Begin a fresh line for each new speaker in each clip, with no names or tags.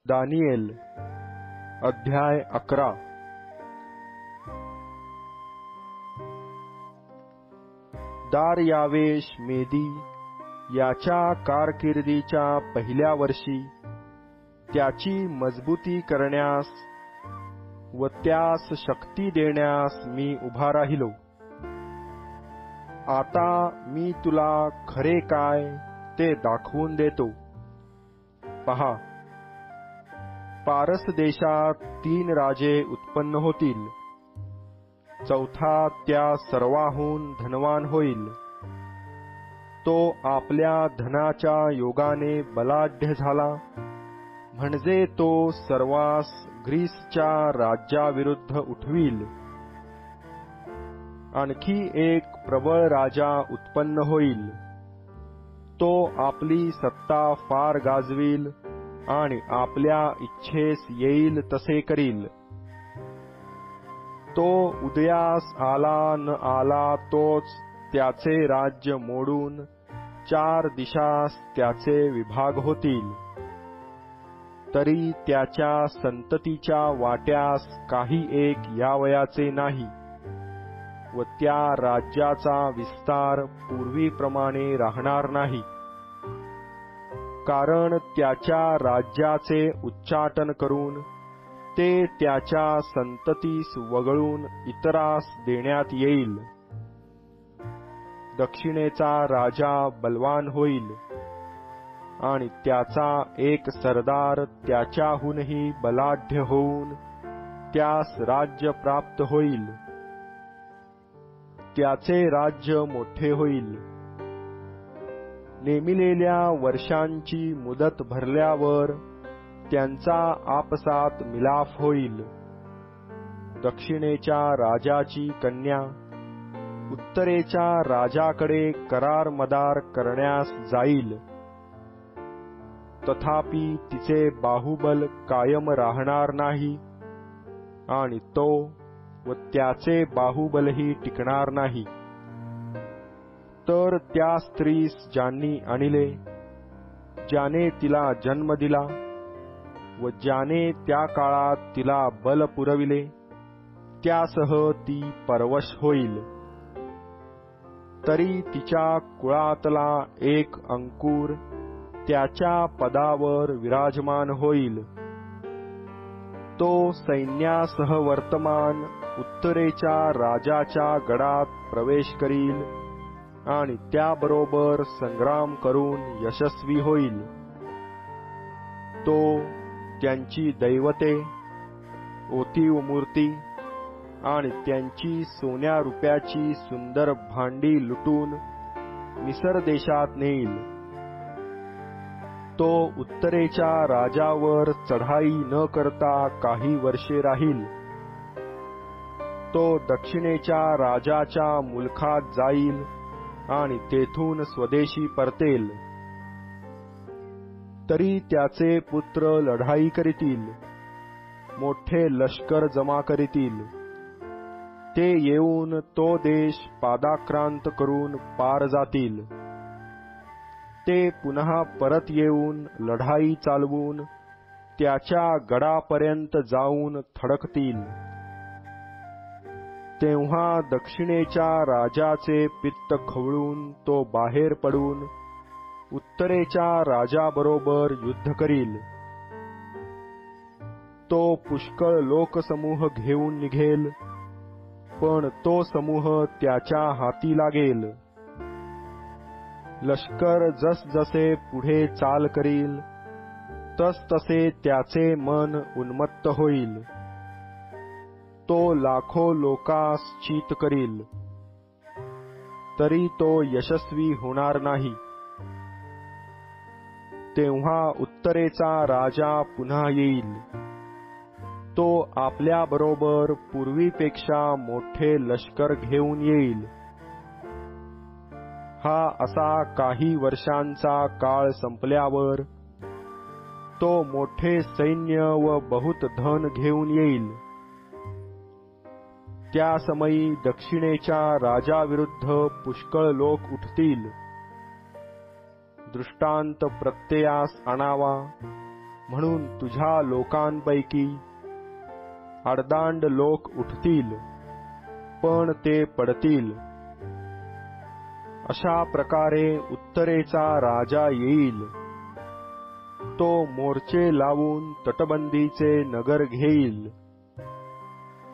Daniel अध्याय 11। दार्यावेश मेदी याच्या कारकिर्दीच्या पहिल्या वर्षी त्याची मजबूती करण्यास व त्यास शक्ती देण्यास मी उभा राहिलो। आता मी तुला खरे काय ते दाखवून देतो। पहा, पारस देशात 3 राजे उत्पन्न होतील। चौथा त्या सर्वाहून धनवान होईल। तो आपल्या धनाच्या योगाने बलाढ्य झाला, म्हणजे तो सर्वांस ग्रीसच्या राज्याविरुद्ध उठवील। आणखी एक प्रबळ राजा उत्पन्न होईल। तो आपली सत्ता फार गाजवील आणि आपल्या इच्छेस येईल तसे करील। तो उदयास आला न आला तोच त्याचे राज्य मोडून 4 दिशास त्याचे विभाग होतील। तरी त्याच्या संततीच्या वाट्यास काही एक यावयाचे नाही व त्या राज्याचा विस्तार पूर्वीप्रमाणे राहणार नाही। कारण त्याच्या राज्याचे उच्चाटन करून ते त्याच्या संततीस वगळून इतरास देण्यात येईल। दक्षिणेचा राजा बलवान होईल आणि त्याचा एक सरदार त्याच्याहूनही बलाढ्य होऊन त्यास राज्य प्राप्त होईल। त्याचे राज्य मोठे होईल। नेमिलेल्या वर्षांची मुदत भरल्यावर त्यांचा आपसात मिलाफ होईल। दक्षिणेच्या राजाची कन्या उत्तरेच्या राजाकडे करार मदार करण्यास जाईल। तथापि तिचे बाहुबल कायम राहणार नाही आणि तो व त्याचे बाहुबलही टिकणार नाही। तर त्या स्त्रीस ज्यांनी आणले, ज्याने तिला जन्म दिला व ज्याने त्या काळात तिला बल पुरविले, त्यासह ती परवश होईल। तरी तिच्या कुळातला एक अंकुर त्याच्या पदावर विराजमान होईल। तो सैन्यासह वर्तमान उत्तरेच्या राजाच्या गडात प्रवेश करील आणि त्याबरोबर संग्राम करून यशस्वी होईल। तो त्यांची दैवते, ओतीव मूर्ती आणि त्यांची सोन्या रुपयाची सुंदर भांडी लुटून मिसर देशात नेईल। तो उत्तरेच्या राजावर चढाई न करता काही वर्षे राहील। तो दक्षिणेच्या राजाच्या मुलखात जाईल आणि तेथून स्वदेशी परतेल। तरी त्याचे पुत्र लढाई करीतील, मोठे लष्कर जमा करीतील। ते येऊन तो देश पादाक्रांत करून पार जातील। ते पुन्हा परत येऊन लढाई चालवून त्याच्या गडापर्यंत जाऊन थडकतील। तेव्हा दक्षिणेच्या राजाचे पित्त खवळून तो बाहेर पडून उत्तरेच्या राजाबरोबर युद्ध करील। तो पुष्कळ लोकसमूह घेऊन निघेल, पण तो समूह त्याच्या हाती लागेल। लष्कर जसजसे पुढे चाल करील, तसतसे त्याचे मन उन्मत्त होईल। तो लाखो लोकांस चीत करील, तरी तो यशस्वी होणार नाही। तेव्हा उत्तरेचा राजा पुन्हा येईल। तो आपल्याबरोबर पूर्वीपेक्षा मोठे लष्कर घेऊन येईल। हा असा काही वर्षांचा काळ संपल्यावर तो मोठे सैन्य व बहुत धन घेऊन येईल। त्या समयी दक्षिणेच्या राजाविरुद्ध पुष्कळ लोक उठतील। दृष्टांत प्रत्ययास आणावा म्हणून तुझ्या लोकांपैकी आडदांड लोक उठतील, पण ते पडतील. अशा प्रकारे उत्तरेचा राजा येईल. तो मोर्चे लावून तटबंदीचे नगर घेईल.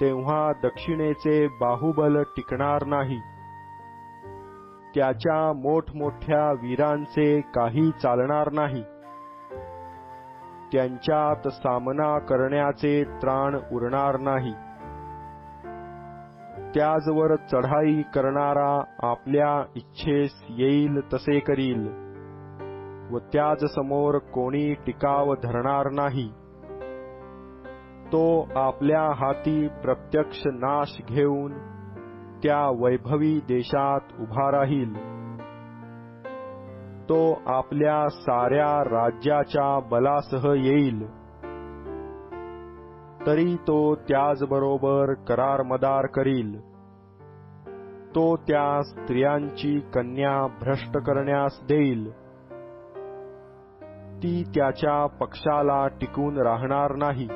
तेव्हा दक्षिणेचे बाहुबल टिकणार नाही. त्याच्या मोठमोठ्या वीरांचे काही चालणार नाही. त्यांच्यात सामना करण्याचे त्राण उरणार नाही. त्याजवर चढाई करणारा आपल्या इच्छेस येईल तसे करील, व त्याच समोर कोणी टिकाव धरणार नाही. तो आपल्या हाती प्रत्यक्ष नाश घेऊन त्या वैभवी देशात उभा राहील. तो आपल्या साऱ्या राज्याच्या बलासह येईल. तरी तो त्याचबरोबर करारमदार करील. तो त्या स्त्रियांची कन्या भ्रष्ट करण्यास देईल. ती त्याच्या पक्षाला टिकून राहणार नाही.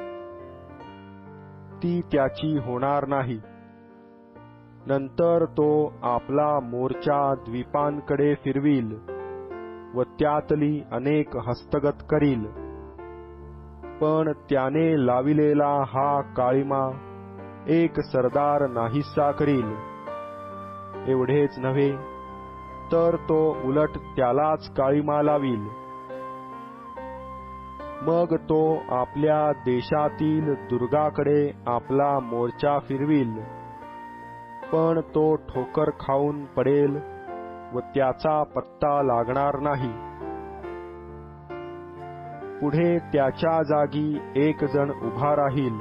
ती त्याची होणार नाही. नंतर तो आपला मोर्चा द्वीपांकडे फिरविल व त्यातली अनेक हस्तगत करील. पण त्याने लाविलेला हा काळिमा एक सरदार नाहीसा करील. एवढेच नव्हे, तर तो उलट त्यालाच काळिमा लावील. मग तो आपल्या देशातील दुर्गाकडे आपला मोर्चा फिरविल, पण तो ठोकर खाऊन पडेल व त्याचा पत्ता लागणार नाही. पुढे त्याच्या जागी एक जण उभा राहील.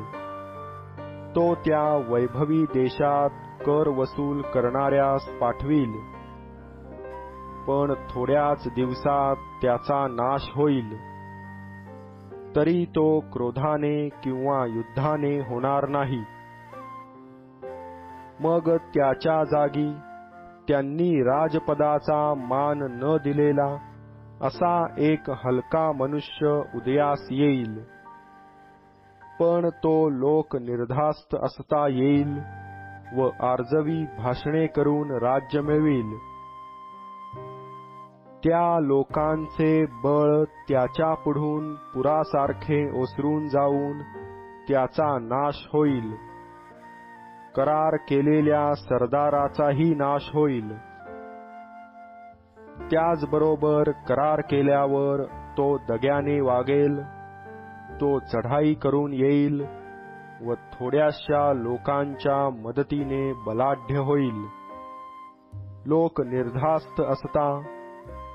तो त्या वैभवी देशात कर वसूल करणाऱ्यास पाठवील, पण थोड्याच दिवसात त्याचा नाश होईल. तरी तो क्रोधाने किंवा युद्धाने होणार नाही. मग त्याच्या जागी त्यांनी राजपदाचा मान न दिलेला असा एक हलका मनुष्य उदयास येईल. पण तो लोक निर्धास्त असता येईल व आर्जवी भाषणे करून राज्य मिळविल. त्या लोकांचे बळ त्याच्या पुढून पुरासारखे ओसरून जाऊन त्याचा नाश होईल. करार केलेल्या सरदाराचाही नाश होईल. त्याचबरोबर करार केल्यावर तो दग्याने वागेल. तो चढाई करून येईल व थोड्याशा लोकांच्या मदतीने बलाढ्य होईल. लोक निर्धास्त असता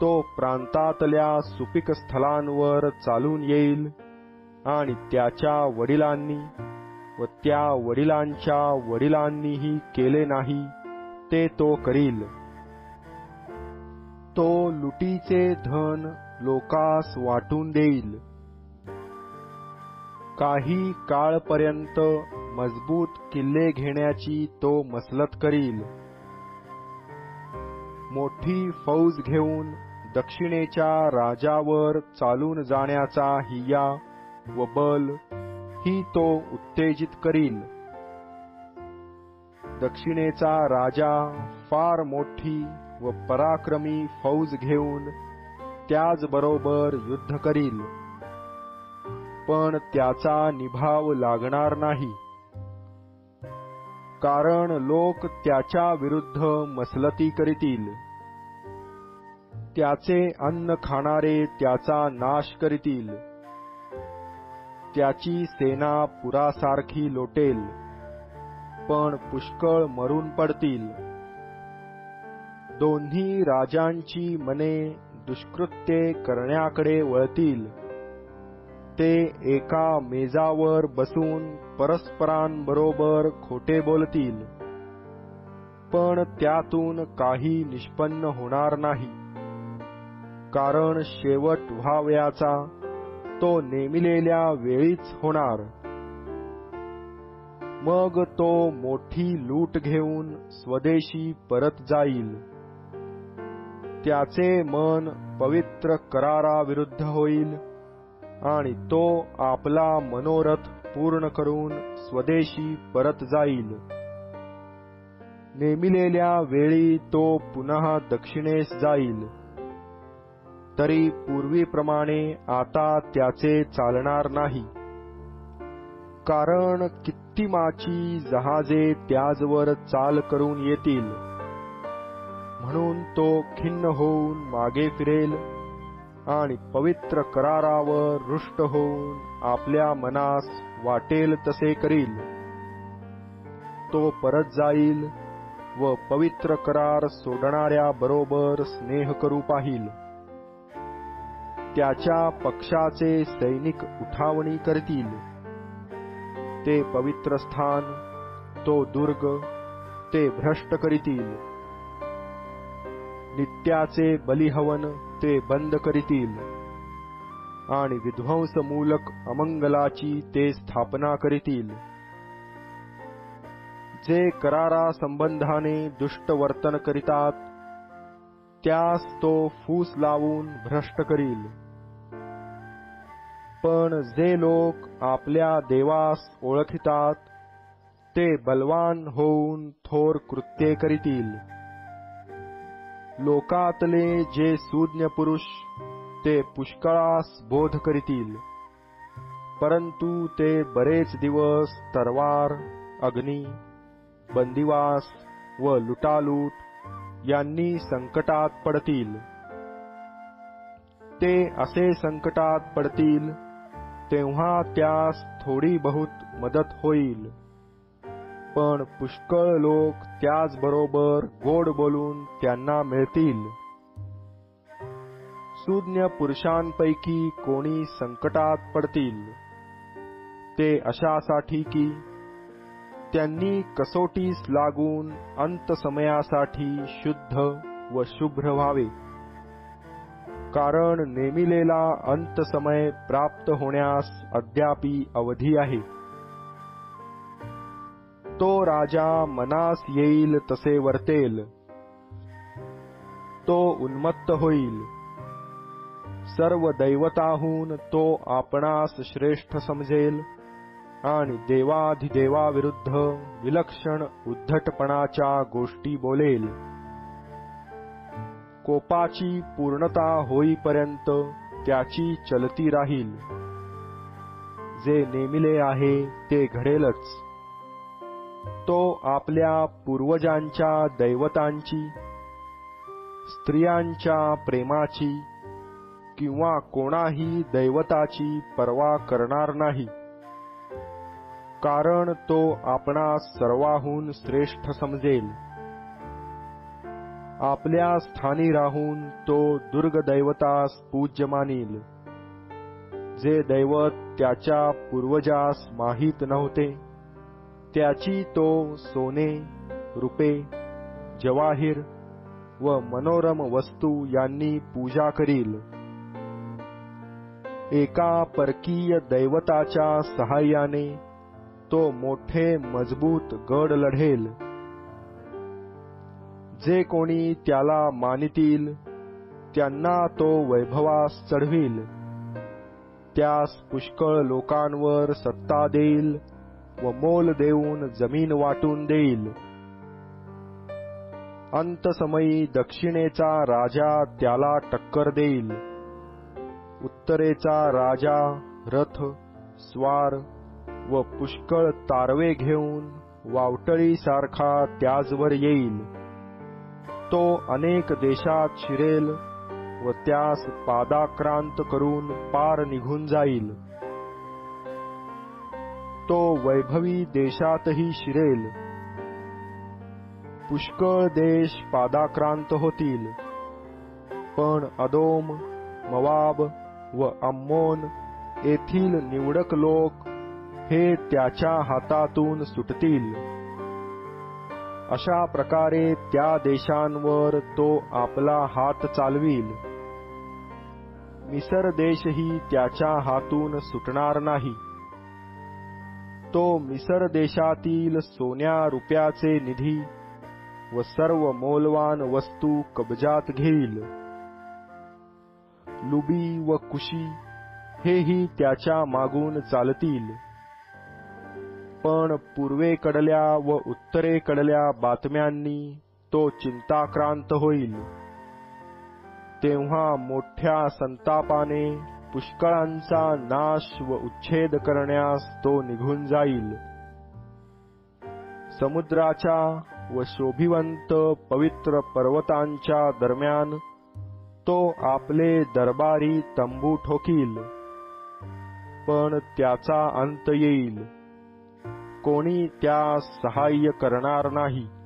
तो प्रांतातल्या सुपीक स्थलांवर चालून येईल आणि त्याच्या वडिलांनी व त्या वडिलांच्या वडिलांनीही केले नाही ते तो करील. तो लुटीचे धन लोकास वाटून देईल. काही काळपर्यंत मजबूत किल्ले घेण्याची तो मसलत करील. मोठी फौज घेऊन दक्षिणेच्या राजावर चालून जाण्याचा हिया व बल ही तो उत्तेजित करील. दक्षिणेचा राजा फार मोठी व पराक्रमी फौज घेऊन त्याचबरोबर युद्ध करील, पण त्याचा निभाव लागणार नाही. कारण लोक त्याच्या विरुद्ध मसलती करीतील. त्याचे अन्न खाणारे त्याचा नाश करीतील. त्याची सेना पुरासारखी लोटेल, पण पुष्कळ मरून पडतील. दोन्ही राजांची मने दुष्कृत्ये करण्याकडे वळतील. ते एका मेजावर बसून परस्परांबरोबर खोटे बोलतील, पण त्यातून काही निष्पन्न होणार नाही. कारण शेवट व्हावयाचा तो नेमिलेल्या वेळीच होणार. मग तो मोठी लूट घेऊन स्वदेशी परत जाईल. त्याचे मन पवित्र कराराविरुद्ध होईल आणि तो आपला मनोरथ पूर्ण करून स्वदेशी परत जाईल. नेमिलेल्या वेळी तो पुन्हा दक्षिणेस जाईल. तरी पूर्वीप्रमाणे आता त्याचे चालणार नाही. कारण कित्तिमाची जहाजे त्याजवर चाल करून येतील. म्हणून तो खिन्न होऊन मागे फिरेल आणि पवित्र करारावर रुष्ट होऊन आपल्या मनास वाटेल तसे करील. तो परत जाईल व पवित्र करार सोडणाऱ्या बरोबर स्नेह करू पाहिल. त्याच्या पक्षाचे सैनिक उठावणी करतील. ते पवित्र स्थान, तो दुर्ग ते भ्रष्ट करीतील. नित्याचे बलिहवन ते बंद करीतील आणि विध्वंसमूलक अमंगलाची ते स्थापना करीतील. जे करारा संबंधाने दुष्ट वर्तन करीतात त्यास तो फूस लावून भ्रष्ट करील. पण जे लोक आपल्या देवास ओळखितात ते बलवान होऊन थोर कृत्ये करीतील. लोकातले जे सुज्ञ पुरुष ते पुष्कळास बोध करीतील. परंतु ते बरेच दिवस तरवार, अग्नी, बंदिवास व लुटालूट यांनी संकटात पडतील. ते असे संकटात पडतील तेव्हा त्यास थोडी बहुत मदत होईल. पण पुष्कळ लोक त्याचबरोबर गोड बोलून त्यांना मिळतील. सुज्ञ पुरुषांपैकी कोणी संकटात पडतील ते अशासाठी की त्यांनी कसोटीस लागून अंतसमयासाठी शुद्ध व शुभ्र व्हावे. कारण नेमिलेला अंतसमय प्राप्त होण्यास अद्यापि अवधी आहे. तो राजा मनास येईल तसे वर्तेल. तो उन्मत्त होईल. सर्व दैवताहून तो आपणास श्रेष्ठ समजेल आणि देवाधिदेवाविरुद्ध विलक्षण उद्धटपणाच्या गोष्टी बोलेल. कोपाची पूर्णता होईपर्यंत त्याची चलती राहील. जे नेमिले आहे ते घडेलच. तो आपल्या पूर्वजांच्या दैवतांची, स्त्रियांच्या प्रेमाची किंवा कोणाही दैवताची पर्वा करणार नाही. कारण तो आपणास सर्वाहून श्रेष्ठ समजेल. आपल्या स्थानी राहून तो दुर्गदैवतास पूज्य मानील. जे दैवत त्याच्या पूर्वजास माहीत नव्हते त्याची तो सोने, रुपे, जवाहीर व मनोरम वस्तू यांनी पूजा करील. एका परकीय दैवताच्या सहाय्याने तो मोठे मजबूत गड लढेल. जे कोणी त्याला मानितील त्यांना तो वैभवास चढवील. त्यास पुष्कळ लोकांवर सत्ता देईल व मोल देऊन जमीन वाटून देईल. अंतसमयी दक्षिणेचा राजा त्याला टक्कर देईल. उत्तरेचा राजा रथ, स्वार व पुष्कळ तारवे घेऊन वावटळीसारखा त्याजवर येईल. तो अनेक देशात शिरेल व त्यास पादाक्रांत करून पार निघून जाईल. तो वैभवी देशातही शिरेल. पुष्कळ देश पादाक्रांत होतील. पण अदोम, मोवाब व अम्मोन येथील निवडक लोक हे त्याच्या हातातून सुटतील. अशा प्रकारे त्या देशांवर तो आपला हात चालवील. मिसर देशही त्याच्या हातून सुटणार नाही. तो मिसर देशातील सोन्या रुपयाचे निधी व सर्व मौल्यवान वस्तू कब्जात घेईल. लुबी व कुशी हेही त्याच्या मागून चालतील. पण पूर्वेकडल्या व उत्तरेकडल्या बातम्यांनी तो चिंताक्रांत होईल. तेव्हा मोठ्या संतापाने पुष्कळांचा नाश व उच्छेद करण्यास तो निघून जाईल. समुद्राच्या व शोभिवंत पवित्र पर्वतांच्या दरम्यान तो आपले दरबारी तंबू ठोकील. पण त्याचा अंत येईल, कोणी त्यास सहाय्य करणार नाही.